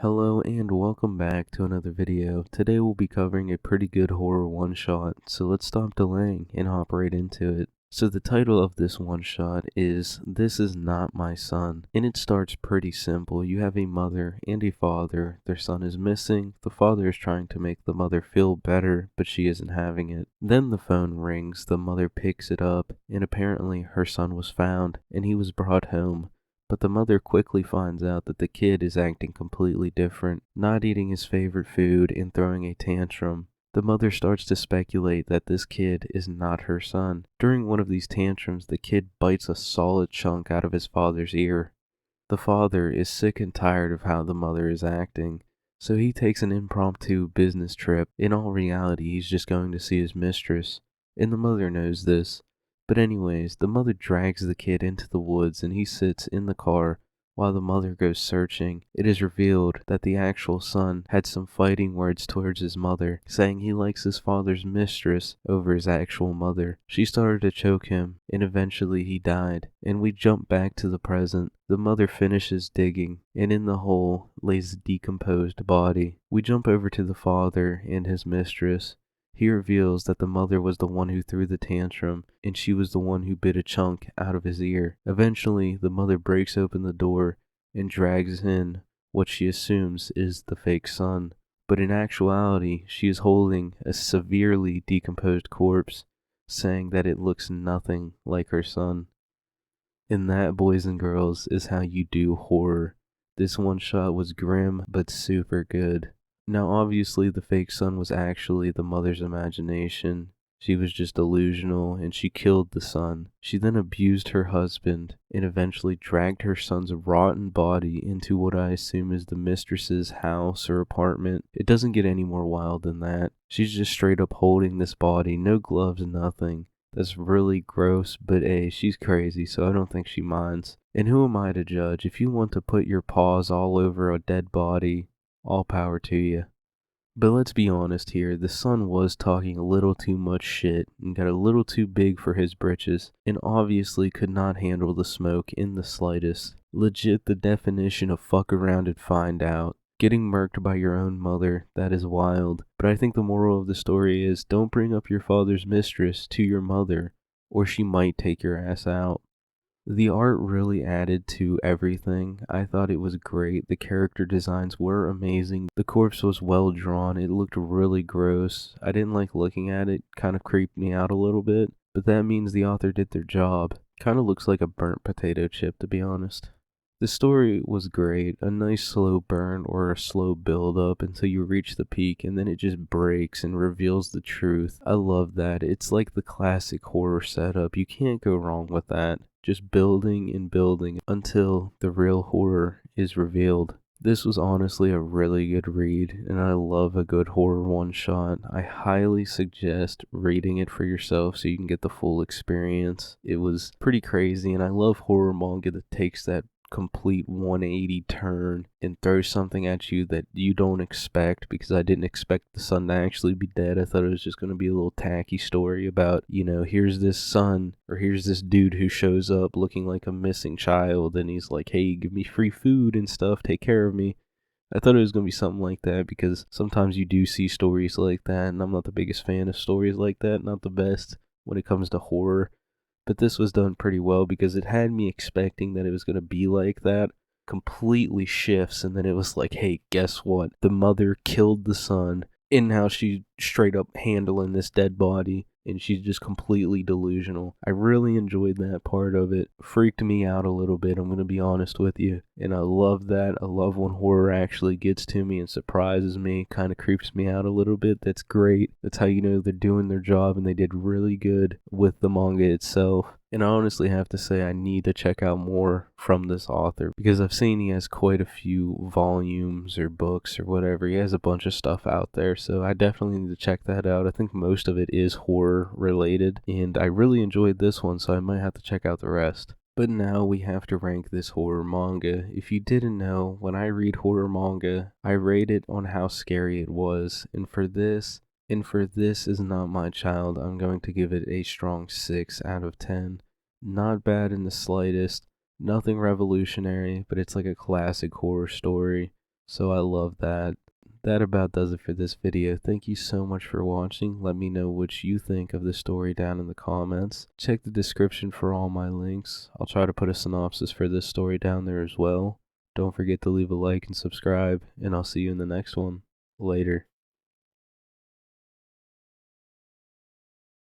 Hello and welcome back to another video. Today we'll be covering a pretty good horror one-shot, so let's stop delaying and hop right into it. So the title of this one-shot is This Is Not My Son, and it starts pretty simple. You have a mother and a father. Their son is missing. The father is trying to make the mother feel better, but she isn't having it. Then the phone rings, the mother picks it up, and apparently her son was found, and he was brought home. But the mother quickly finds out that the kid is acting completely different, not eating his favorite food and throwing a tantrum. The mother starts to speculate that this kid is not her son. During one of these tantrums, the kid bites a solid chunk out of his father's ear. The father is sick and tired of how the mother is acting, so he takes an impromptu business trip. In all reality, he's just going to see his mistress, and the mother knows this. But anyways, the mother drags the kid into the woods and he sits in the car while the mother goes searching. It is revealed that the actual son had some fighting words towards his mother, saying he likes his father's mistress over his actual mother. She started to choke him, and eventually he died. And we jump back to the present. The mother finishes digging, and in the hole lays a decomposed body. We jump over to the father and his mistress. He reveals that the mother was the one who threw the tantrum, and she was the one who bit a chunk out of his ear. Eventually, the mother breaks open the door and drags in what she assumes is the fake son. But in actuality, she is holding a severely decomposed corpse, saying that it looks nothing like her son. And that, boys and girls, is how you do horror. This one shot was grim, but super good. Now obviously the fake son was actually the mother's imagination. She was just delusional and she killed the son. She then abused her husband and eventually dragged her son's rotten body into what I assume is the mistress's house or apartment. It doesn't get any more wild than that. She's just straight up holding this body, no gloves, nothing. That's really gross, but hey, she's crazy, so I don't think she minds. And who am I to judge? If you want to put your paws all over a dead body, all power to you. But let's be honest here, the son was talking a little too much shit and got a little too big for his britches, and obviously could not handle the smoke in the slightest. Legit the definition of fuck around and find out. Getting murked by your own mother, that is wild. But I think the moral of the story is don't bring up your father's mistress to your mother, or she might take your ass out. The art really added to everything. I thought it was great. The character designs were amazing. The corpse was well drawn. It looked really gross. I didn't like looking at it. Kind of creeped me out a little bit. But that means the author did their job. Kind of looks like a burnt potato chip, to be honest. The story was great. A nice slow burn or a slow build up until you reach the peak and then it just breaks and reveals the truth. I love that. It's like the classic horror setup. You can't go wrong with that. Just building and building until the real horror is revealed. This was honestly a really good read, and I love a good horror one-shot. I highly suggest reading it for yourself so you can get the full experience. It was pretty crazy, and I love horror manga that takes that complete 180 turn and throw something at you that you don't expect, because I didn't expect the son to actually be dead. I thought it was just going to be a little tacky story about, here's this son or here's this dude who shows up looking like a missing child and he's like, hey, give me free food and stuff, take care of me. I thought it was going to be something like that because sometimes you do see stories like that, and I'm not the biggest fan of stories like that, not the best when it comes to horror. But this was done pretty well because it had me expecting that it was going to be like that. Completely shifts, and then it was like, hey, guess what? The mother killed the son, and now she's straight up handling this dead body, and she's just completely delusional. I really enjoyed that part of it. Freaked me out a little bit, I'm going to be honest with you. And I love that. I love when horror actually gets to me and surprises me, kind of creeps me out a little bit. That's great. That's how you know they're doing their job, and they did really good with the manga itself. And I honestly have to say I need to check out more from this author because I've seen he has quite a few volumes or books or whatever. He has a bunch of stuff out there, so I definitely need to check that out. I think most of it is horror related, and I really enjoyed this one, so I might have to check out the rest. But now we have to rank this horror manga. If you didn't know, when I read horror manga, I rate it on how scary it was, and for this Is Not My Child, I'm going to give it a strong 6 out of 10. Not bad in the slightest, nothing revolutionary, but it's like a classic horror story. So I love that. That about does it for this video. Thank you so much for watching. Let me know what you think of the story down in the comments. Check the description for all my links. I'll try to put a synopsis for this story down there as well. Don't forget to leave a like and subscribe, and I'll see you in the next one. Later.